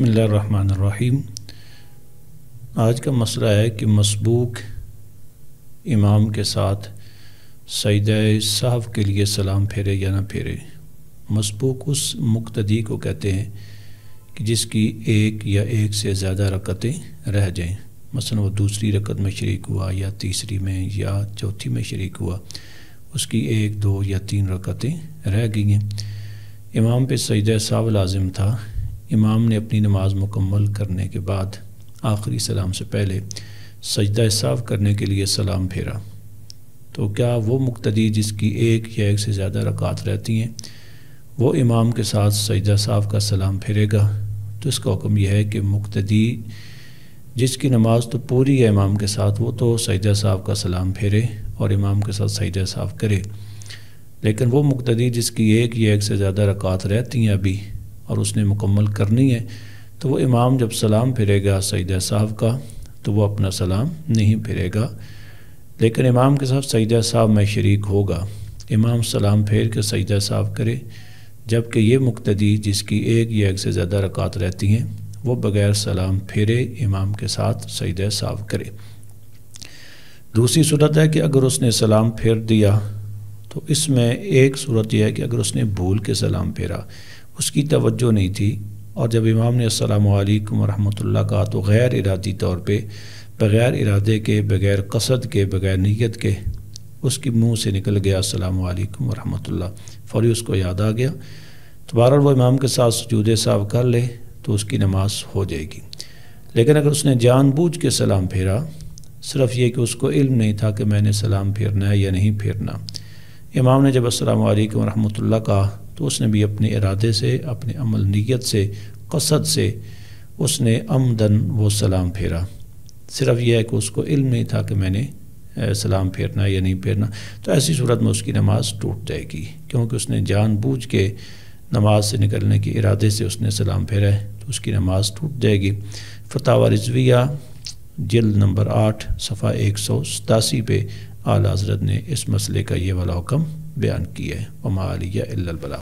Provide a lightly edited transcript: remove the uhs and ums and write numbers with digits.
बिस्मिल्लाहिर्रहमानिर्रहीम। आज का मसला है कि मसबूक इमाम के साथ सजदा सहव के लिए सलाम फेरे या ना फेरे। मसबूक उस मुक्तदी को कहते हैं कि जिसकी एक या एक से ज़्यादा रकतें रह जाएं। मसलन वो दूसरी रकत में शरीक हुआ या तीसरी में या चौथी में शरीक हुआ, उसकी एक, दो या तीन रकतें रह गई हैं। इमाम पे सजदा सहव लाजिम था। इमाम ने अपनी नमाज मुकम्मल करने के बाद आखिरी सलाम से पहले सजदा सहव करने के लिए सलाम फेरा, तो क्या वो मुक्तदी जिसकी एक या एक से ज़्यादा रकात रहती हैं वो इमाम के साथ सजदा सहव का सलाम फेरेगा? तो इसका हुक्म यह है कि मुक्तदी जिसकी नमाज तो पूरी है इमाम के साथ, वो तो सजदा सहव का सलाम फेरे और इमाम के साथ सजदा सहव करे। लेकिन वो मुक्तदी जिसकी एक या एक से ज़्यादा रकात रहती हैं अभी और उसने मुकम्मल करनी है, तो वो इमाम जब सलाम फिरेगा सजदा सहव का तो वो अपना सलाम नहीं फिरेगा, लेकिन इमाम के साथ सजदा सहव में शरीक होगा। इमाम सलाम फेर के सजदा सहव करे, जबकि ये मुक्तदी जिसकी एक या एक से ज़्यादा रकात रहती हैं वो बग़ैर सलाम फेरे इमाम के साथ सजदा सहव करे। दूसरी सूरत है कि अगर उसने सलाम फेर दिया, तो इसमें एक सूरत यह है कि अगर उसने भूल के सलाम फेरा, उसकी तवज्जो नहीं थी, और जब इमाम ने अस्सलामु अलैकुम व रहमतुल्लाह कहा तो गैर इरादी तौर पे, बग़ैर इरादे के, बग़ैर कसद के, बग़ैर नीयत के उसकी मुंह से निकल गया अस्सलामु अलैकुम व रहमतुल्लाह, फौरी उसको याद आ गया, तो बहरहाल वो इमाम के साथ सुजूद सहव कर ले तो उसकी नमाज हो जाएगी। लेकिन अगर उसने जानबूझ के सलाम फेरा, सिर्फ़ ये कि उसको इल्म नहीं था कि मैंने सलाम फेरना है या नहीं फेरना, इमाम ने जब अस्सलामु अलैकुम व रहमतुल्लाह कहा तो उसने भी अपने इरादे से, अपने अमल नीयत से, कसद से उसने अमदन वो सलाम फेरा। सिर्फ़ यह है कि उसको इल्म नहीं था कि मैंने सलाम फेरना या नहीं फेरना, तो ऐसी सूरत में उसकी नमाज़ टूट जाएगी, क्योंकि उसने जानबूझ के नमाज से निकलने के इरादे से उसने सलाम फेरा है, तो उसकी नमाज टूट जाएगी। फतावा रिज़विया जिल्द नंबर 8 सफ़ा 187 पे आला हज़रत ने इस मसले का ये वाला हुक्म बयान किया है। वमा अलैया इल्लल बलाग।